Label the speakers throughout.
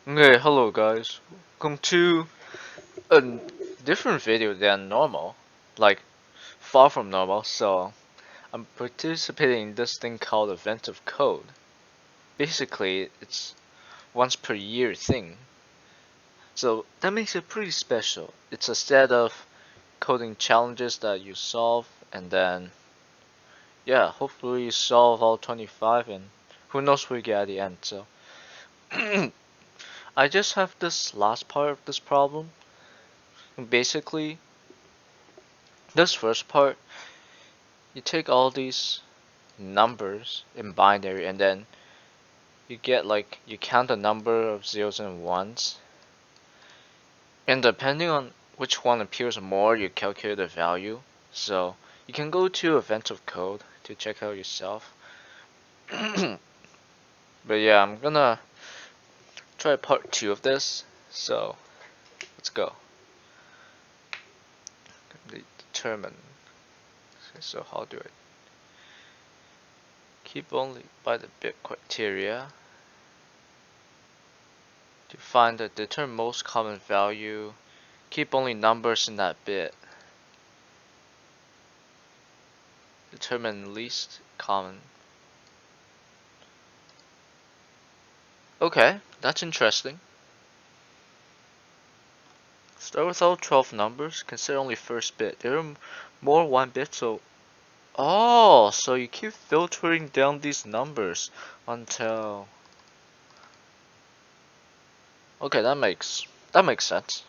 Speaker 1: Okay, hello guys. Welcome to a different video than normal. Like, far from normal, so I'm participating in this thing called Event of Code. Basically, it's once per year thing. So that makes it pretty special. It's a set of coding challenges that you solve and then yeah, hopefully you solve all 25 and who knows what you get at the end. So I just have this last part of this problem. Basically, this first part, you take all these numbers in binary and then you get like you count the number of zeros and ones, and depending on which one appears more you calculate the value. So you can go to Event of Code to check out yourself. But yeah, I'm gonna try part 2 of this, so let's go. Determine. So how do I keep only by the bit criteria to find the determine most common value. Keep only numbers in that bit. Determine least common. Okay, that's interesting. Start with all 12 numbers. Consider only first bit. There are more 1 bit, so so you keep filtering down these numbers until okay, that makes sense.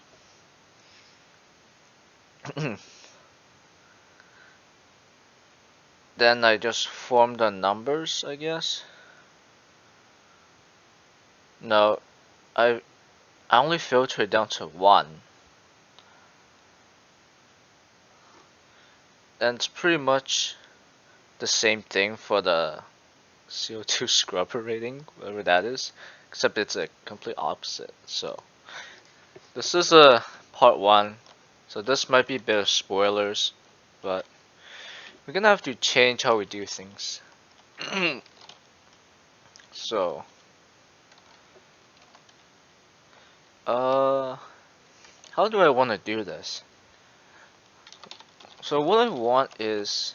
Speaker 1: Then I just form the numbers, I guess. No, I I only filter it down to 1. And it's pretty much the same thing for the CO2 scrubber rating, whatever that is, except it's a complete opposite. So this is a part 1, so this might be a bit of spoilers, but we're gonna have to change how we do things. So uh how do I want to do this? So what I want is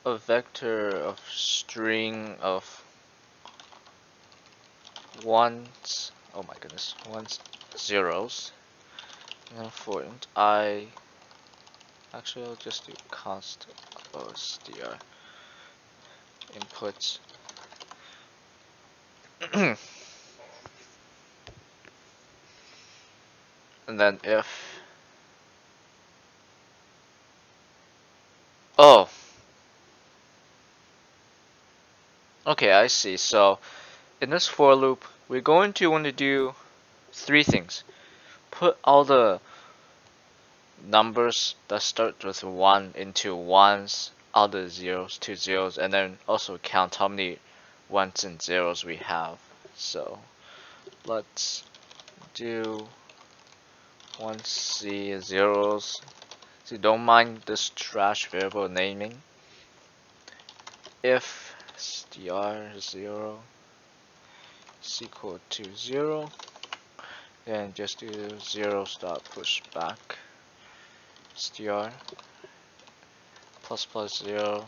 Speaker 1: a vector of string of ones, oh my goodness, ones, zeros. And for int I, actually I'll just do const ostr inputs. And then if, oh, okay, I see. So in this for loop, we're going to want to do 3 things. Put all the numbers that start with 1 into ones, all the zeros to zeros, and then also count how many ones and zeros we have. So let's do 1c zeros. So don't mind this trash variable naming. If str0 is equal to 0, then just do 0 stop push back str plus plus 0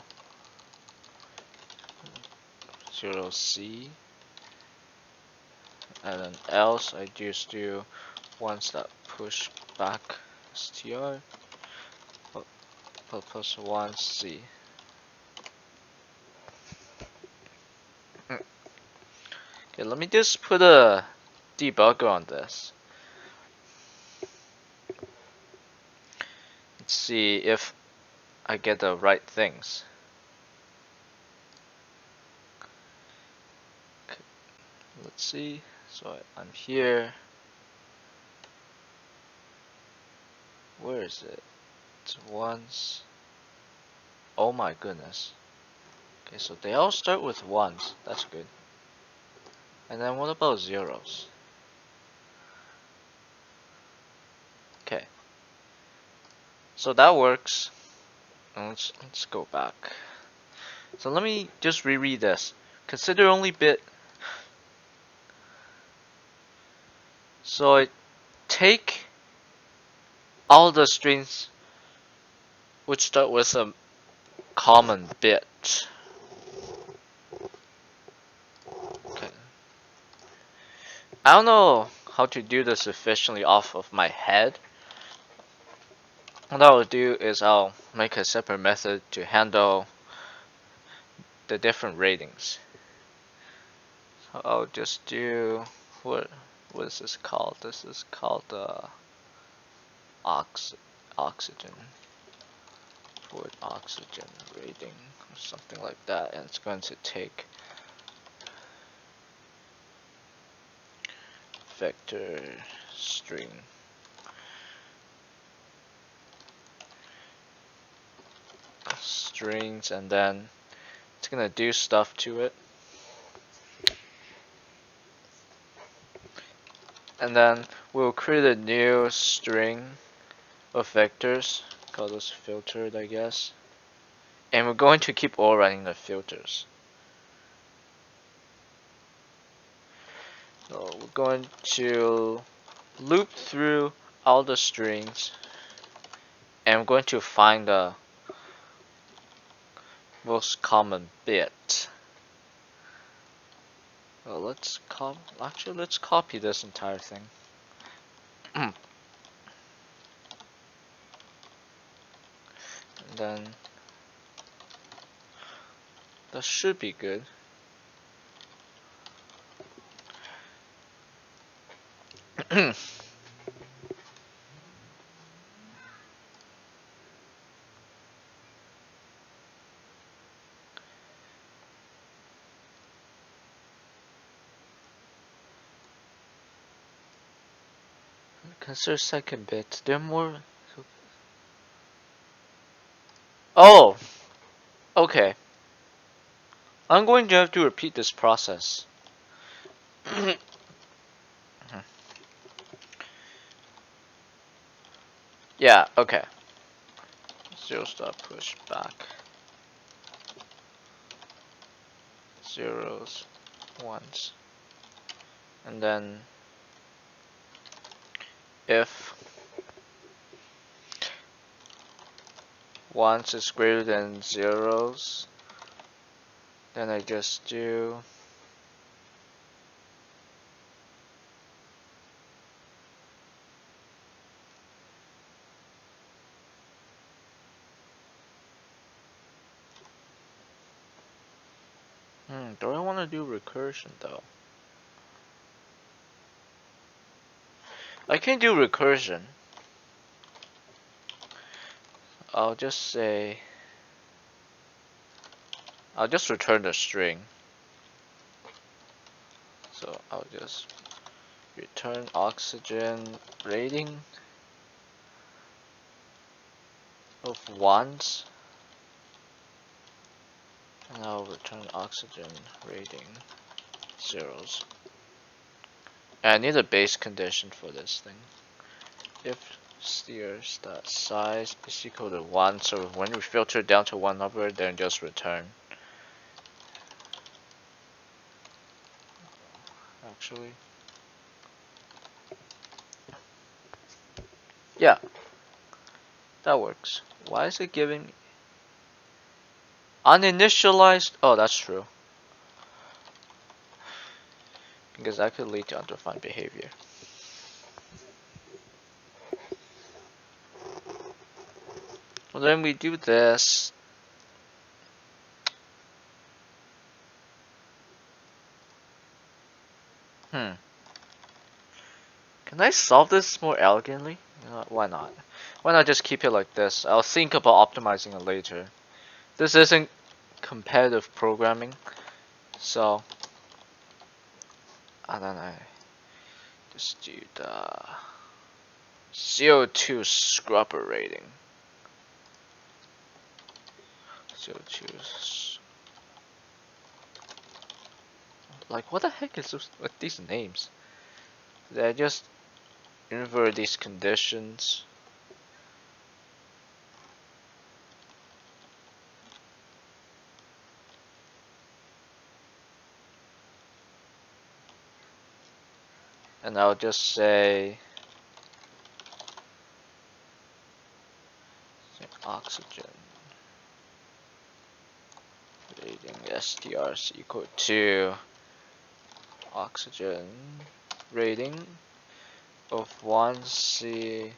Speaker 1: 0c, and then else I just do 1 stop push back str plus 1c. Okay, let me just put a debugger on this. Let's see if I get the right things. Okay, let's see. So I'm here. Where is it? It's ones. Oh my goodness. Okay, so they all start with ones. That's good. And then what about zeros? Okay. So that works. Let's go back. So let me just reread this. Consider only bit So I take all the strings which start with a common bit. Okay. I don't know how to do this efficiently off of my head. What I'll do is I'll make a separate method to handle the different ratings. So I'll just do what is this called? This is called oxygen fluid oxygen rating or something like that, and it's going to take vector string strings, and then it's gonna do stuff to it, and then we'll create a new string of vectors, call this filtered, I guess, and we're going to keep overriding the filters. So we're going to loop through all the strings, and I'm going to find the most common bit. Well, let's copy this entire thing. And then that should be good. Consider second bit. There are more. Oh, okay. I'm going to have to repeat this process. Yeah, okay. Zero stop push back. Zeros, ones. And then if ones is greater than zeros, then I just do do I want to do recursion though? I can do recursion. I'll just return the string. So I'll just return oxygen rating of ones, and I'll return oxygen rating zeros. And I need a base condition for this thing. If steers.size is equal to 1, so when we filter down to one number, then just return. Actually, yeah, that works. Why is it giving me uninitialized? Oh, that's true. Because that could lead to undefined behavior. Well, then we do this. Can I solve this more elegantly? You know, why not? Why not just keep it like this? I'll think about optimizing it later. This isn't competitive programming, so and then I just do the CO2 scrubber rating. CO2. Like, what the heck is this, with these names? Did I just invert these conditions? and I'll just say oxygen rating STR is equal to oxygen rating of 1 C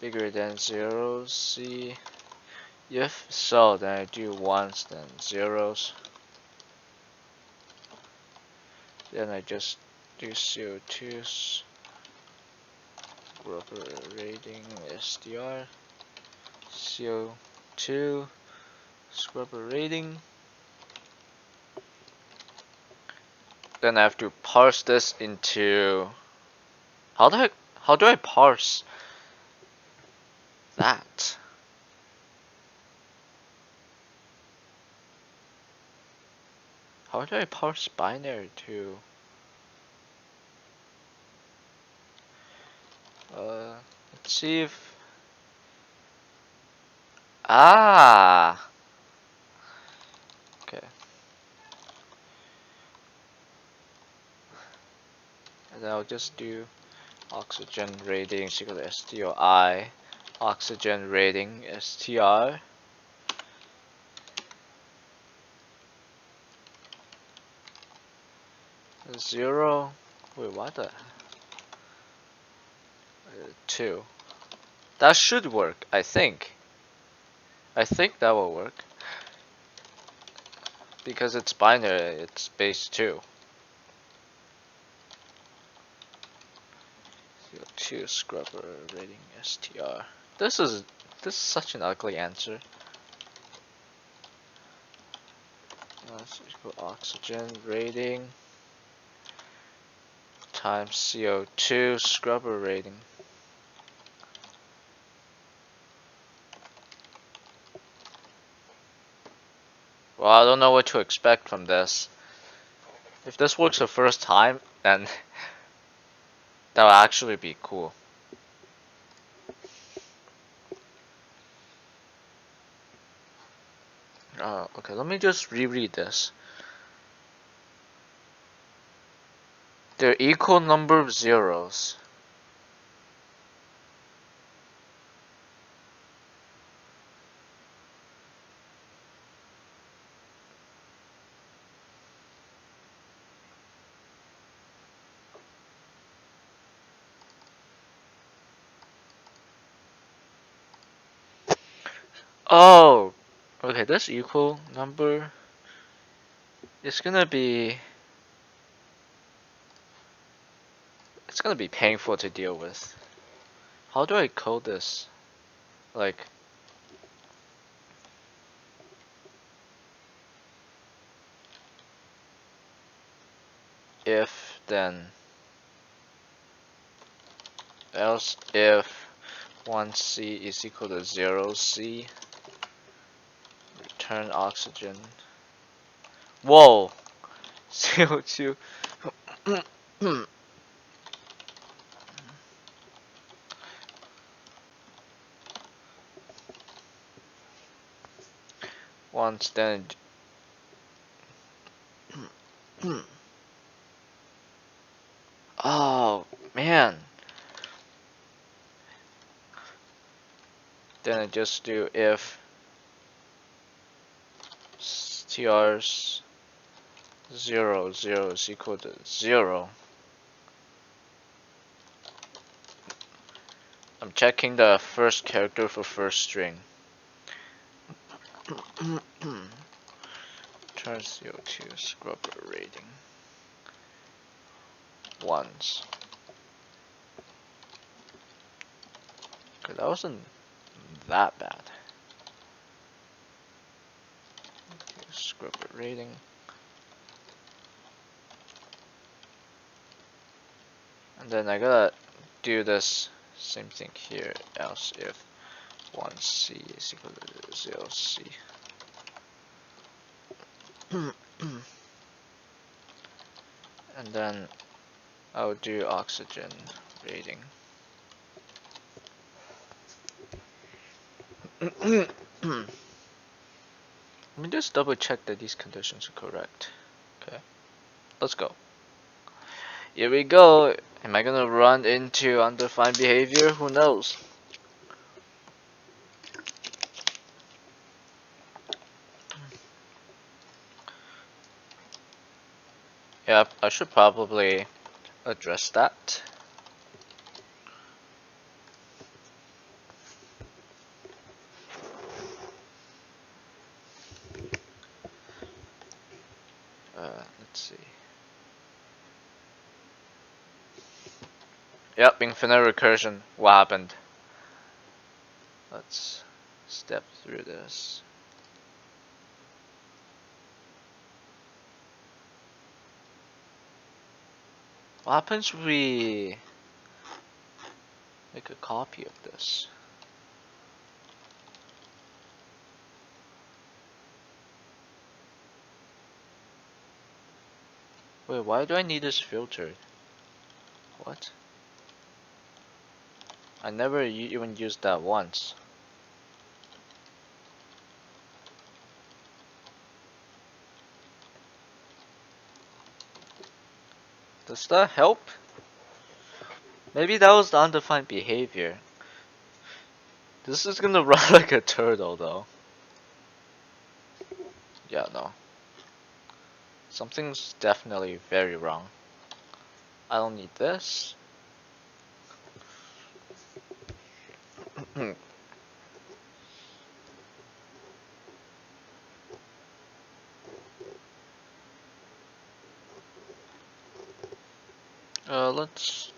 Speaker 1: bigger than 0 C. If so, then I do ones then zeros. Then I just do CO2 scrubber rating STR CO2 scrubber rating. Then I have to parse this into how do I parse that? How do I parse binary to let's see if okay. And then I'll just do oxygen rating is equal to STRI oxygen rating STR 0. Wait, what the 2. That should work, I think. I think that will work. Because it's binary, it's base 2. CO2 scrubber rating STR. This is such an ugly answer. Let's equal oxygen rating times CO2 scrubber rating. Well, I don't know what to expect from this. If this works the first time, then that will actually be cool. Okay, let me just reread this. They're equal number of zeros. Oh, okay, this equal number is gonna be painful to deal with. How do I code this? Like, if then else if 1C is equal to 0C, return oxygen. Whoa! CO2. Once then. Oh, man. Then I just do if str's 0 is equal to 0. I'm checking the first character for first string. Turn CO2 scrubber rating. Ones. Okay, that wasn't that bad. Scrubber rating. And then I gotta do this same thing here, else if 1C is equal to 0C. And then I'll do oxygen rating. Let me just double check that these conditions are correct. Okay, let's go. Here we go. Am I gonna run into undefined behavior? Who knows? Yep, I should probably address that. Let's see. Yep, infinite recursion. What happened? Let's step through this. What happens if we make a copy of this? Wait, why do I need this filter? What? I never even used that once. Does that help? Maybe that was the undefined behavior. This is gonna run like a turtle though. Yeah, no. Something's definitely very wrong. I don't need this. Let's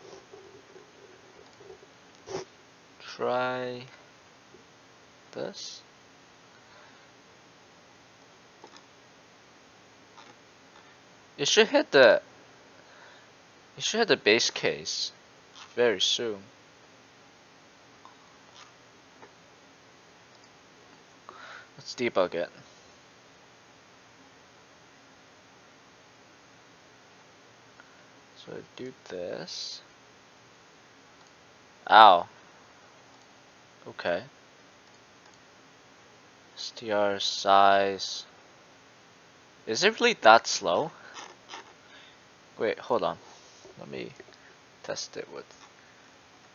Speaker 1: try this. It should hit the base case very soon. Let's debug it. So I do this. Ow. Okay. str size. Is it really that slow? Wait, hold on. Let me test it with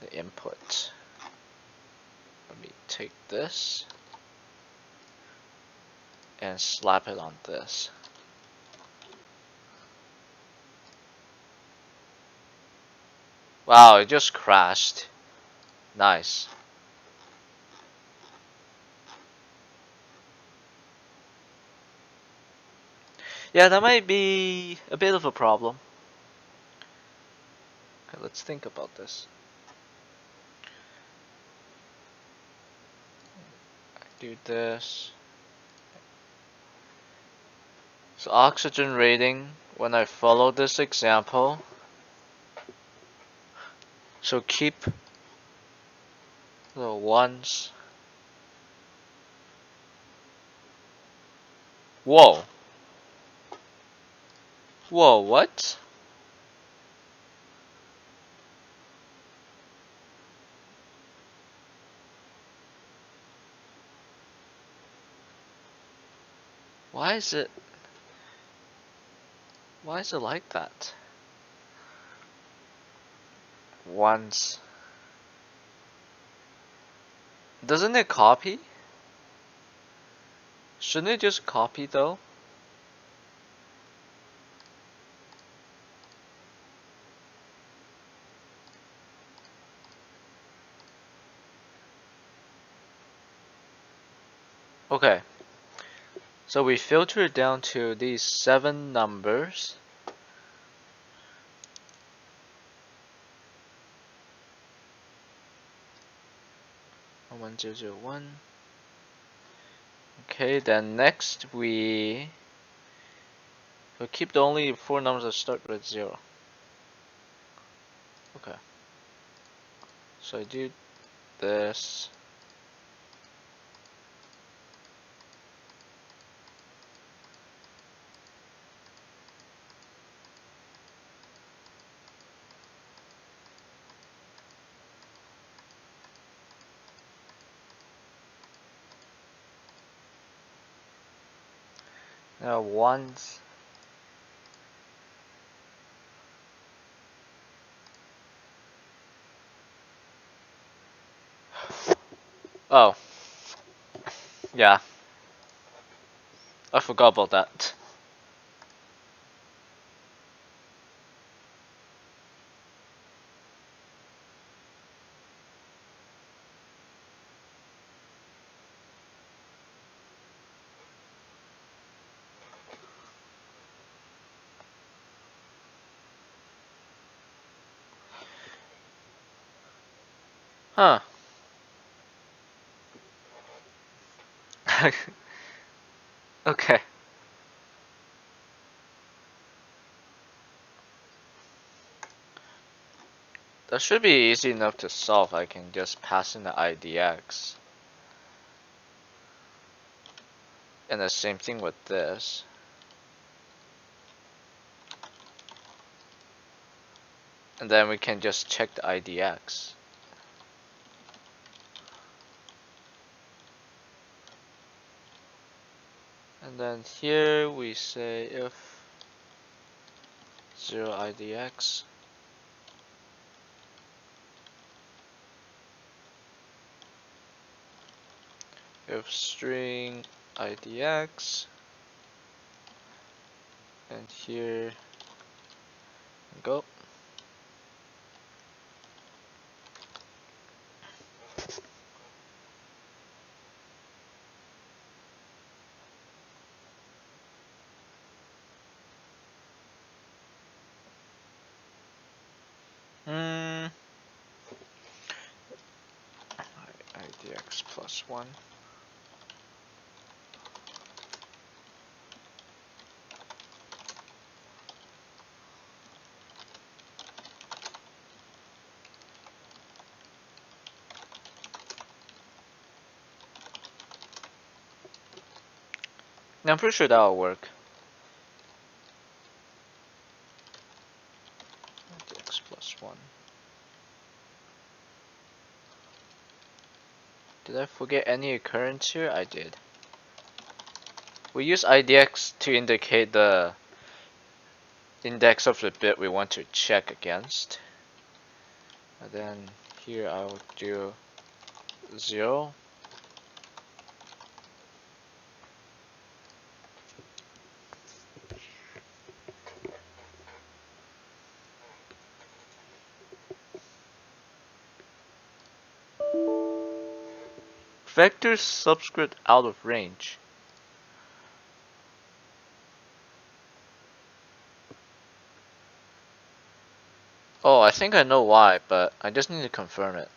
Speaker 1: the input. Let me take this and slap it on this. Wow, it just crashed. Nice. Yeah, that might be a bit of a problem. Okay, let's think about this. Do this. So oxygen rating, when I follow this example, so keep the ones. Whoa. Whoa, what? Why is it like that? Once. Doesn't it copy? Shouldn't it just copy though? Okay. So we filter it down to these 7 numbers. One zero zero one. Okay, then next we'll keep the only 4 numbers that start with 0. Okay. So I do this. Now ones. Oh, yeah. I forgot about that. Huh. Okay. That should be easy enough to solve. I can just pass in the IDX. And the same thing with this. And then we can just check the IDX. And then here we say if 0 IDX. If string IDX. And here we go. IDX plus 1. Now I'm pretty sure that'll work. IDX plus 1. Did I forget any occurrence here? I did. We use IDX to indicate the index of the bit we want to check against. And then here I'll do 0. Vector subscript out of range. Oh, I think I know why, but I just need to confirm it.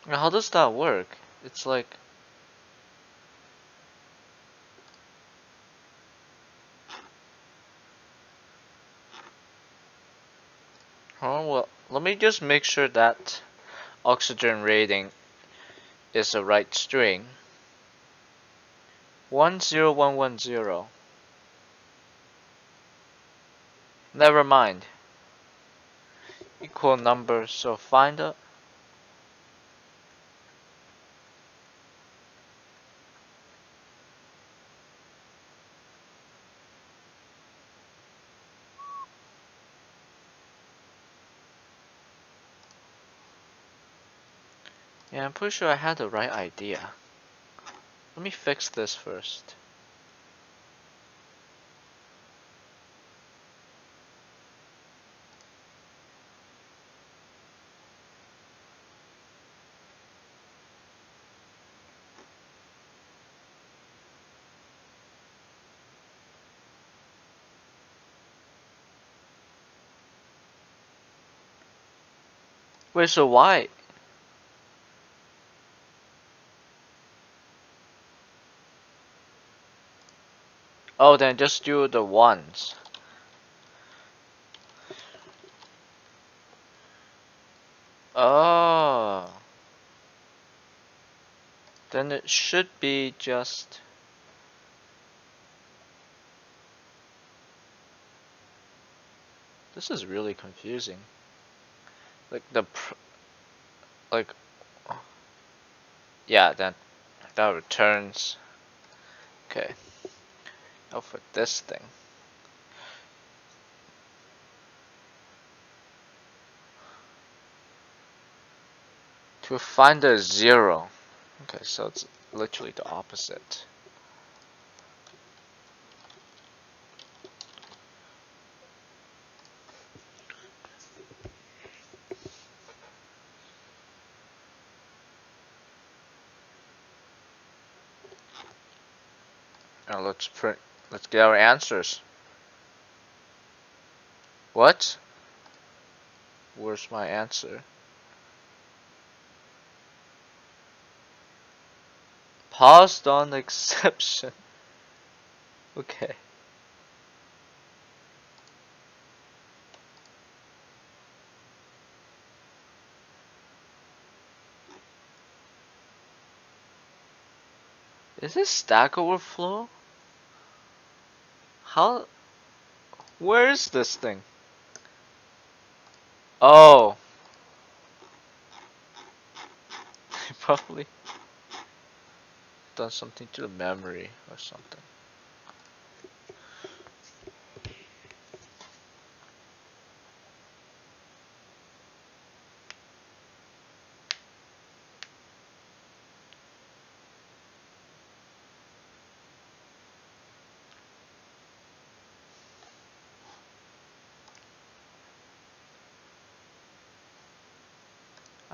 Speaker 1: Now, how does that work? It's like... Oh, well, let me just make sure that oxygen rating is the right string. 10110. Never mind. Equal number, so find it. Yeah, I'm pretty sure I had the right idea. Let me fix this first. Wait, so why? Oh, then just do the ones. Oh. Then it should be just... This is really confusing. Like like yeah, that returns. Okay. Now for this thing. To find a 0. Okay, so it's literally the opposite. Now let's get our answers. What? Where's my answer? Paused on exception. Okay. Is this Stack Overflow? How? Where is this thing? Oh. Probably done something to the memory or something.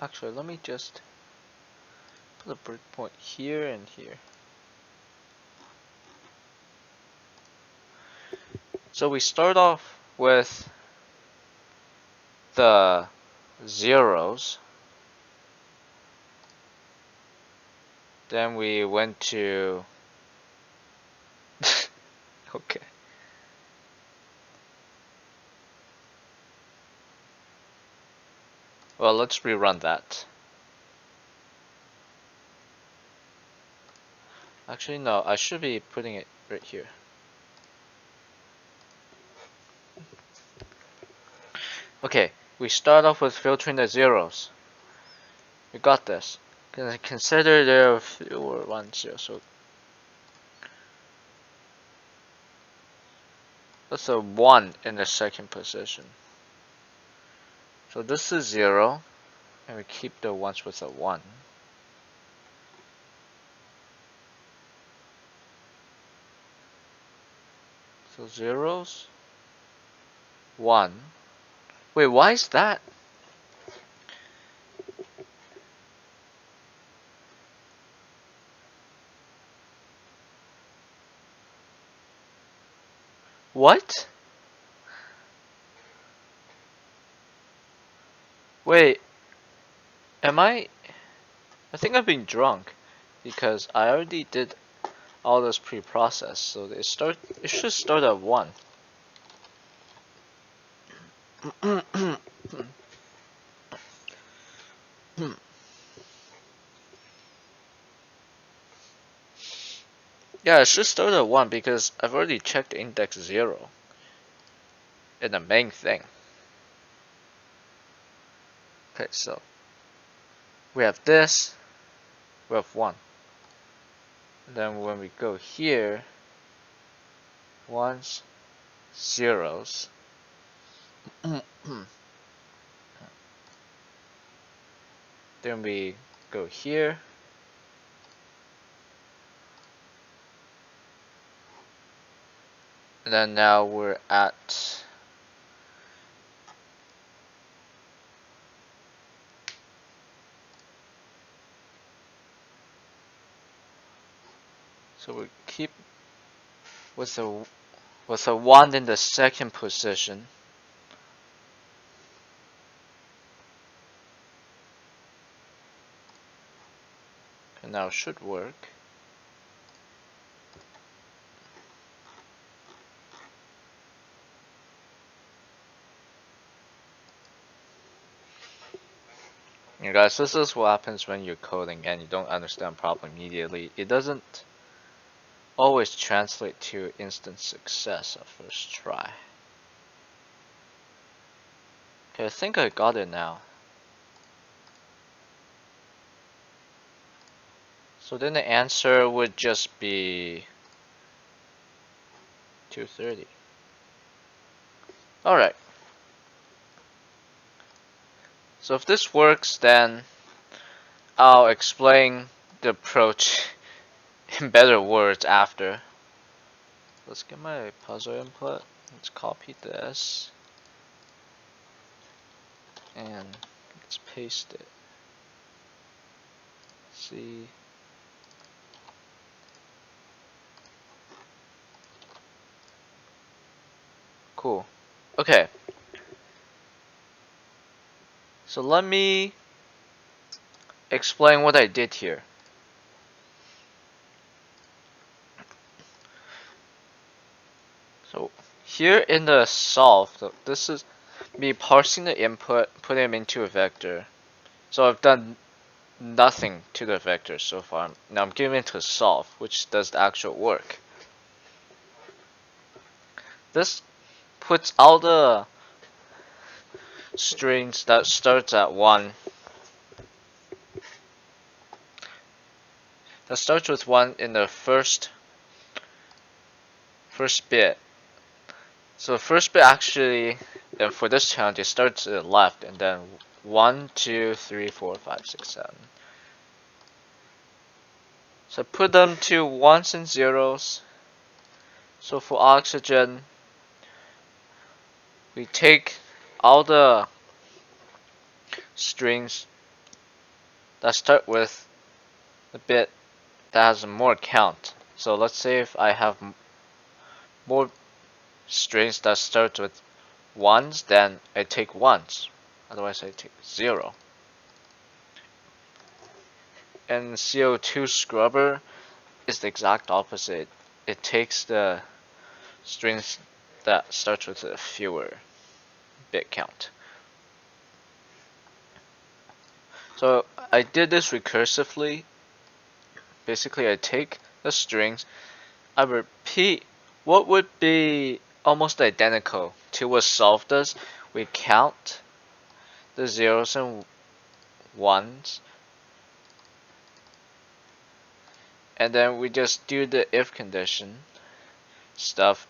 Speaker 1: Actually, let me just put a breakpoint here and here. So we start off with the zeros. Then we went to okay. Well, let's rerun that. Actually, no, I should be putting it right here. Okay, we start off with filtering the zeros. We got this. Consider there are fewer 1 0, so that's a 1 in the second position. So this is 0, and we keep the ones with a 1. So zeros, 1. Wait, why is that? What? Wait, am I think I've been drunk because I already did all this pre-process, so it should start at 1. Yeah, it should start at 1 because I've already checked index 0 in the main thing. Okay, so we have this, we have 1. And then when we go here, 1s, 0s. Then we go here. And then now we're at so we keep with a 1 in the second position. And now it should work. You guys, this is what happens when you're coding and you don't understand a problem immediately. It doesn't always translate to instant success at first try. Okay, I think I got it now. So then the answer would just be 230. Alright. So if this works, then I'll explain the approach in better words after. Let's get my puzzle input. Let's copy this. And let's paste it. See. Cool. Okay. So let me explain what I did here. So here in the solve, this is me parsing the input, putting them into a vector. So I've done nothing to the vector so far. Now I'm giving it to solve, which does the actual work. This puts all the strings that starts at 1, that starts with 1 in the first bit. So the first bit actually, and for this challenge, it starts to the left, and then 1, 2, 3, 4, 5, 6, 7. So put them to ones and zeros. So for oxygen, we take all the strings that start with a bit that has more count. So let's say if I have more strings that start with ones, then I take ones. Otherwise I take 0. And CO2 scrubber is the exact opposite. It takes the strings that starts with a fewer bit count. So I did this recursively. Basically I take the strings, I repeat what would be almost identical to what solve does. We count the zeros and ones, and then we just do the if condition stuff,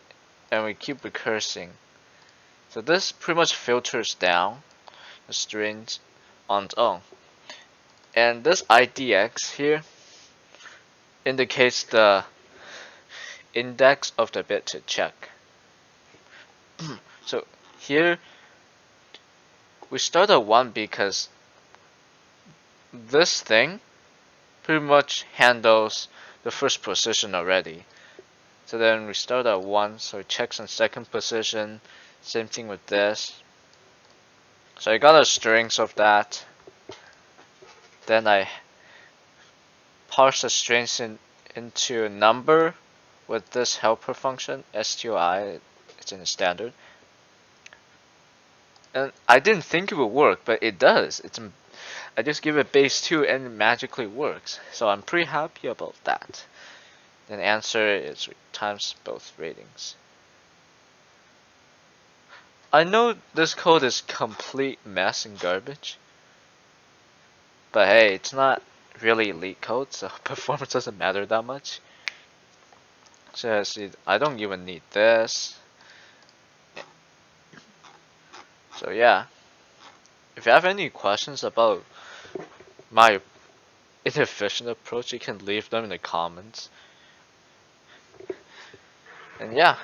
Speaker 1: and we keep recursing. So this pretty much filters down the strings on its own. And this IDX here indicates the index of the bit to check. So here we start at 1 because this thing pretty much handles the first position already. So then we start at 1, so it checks on second position. Same thing with this. So I got the strings of that. Then I parse the strings into a number with this helper function, stoi, it's in the standard. And I didn't think it would work, but it does. I just give it base 2 and it magically works. So I'm pretty happy about that. Then answer is times both ratings. I know this code is complete mess and garbage, but hey, it's not really elite code, so performance doesn't matter that much. So see, I don't even need this. So yeah, if you have any questions about my inefficient approach, you can leave them in the comments. And yeah,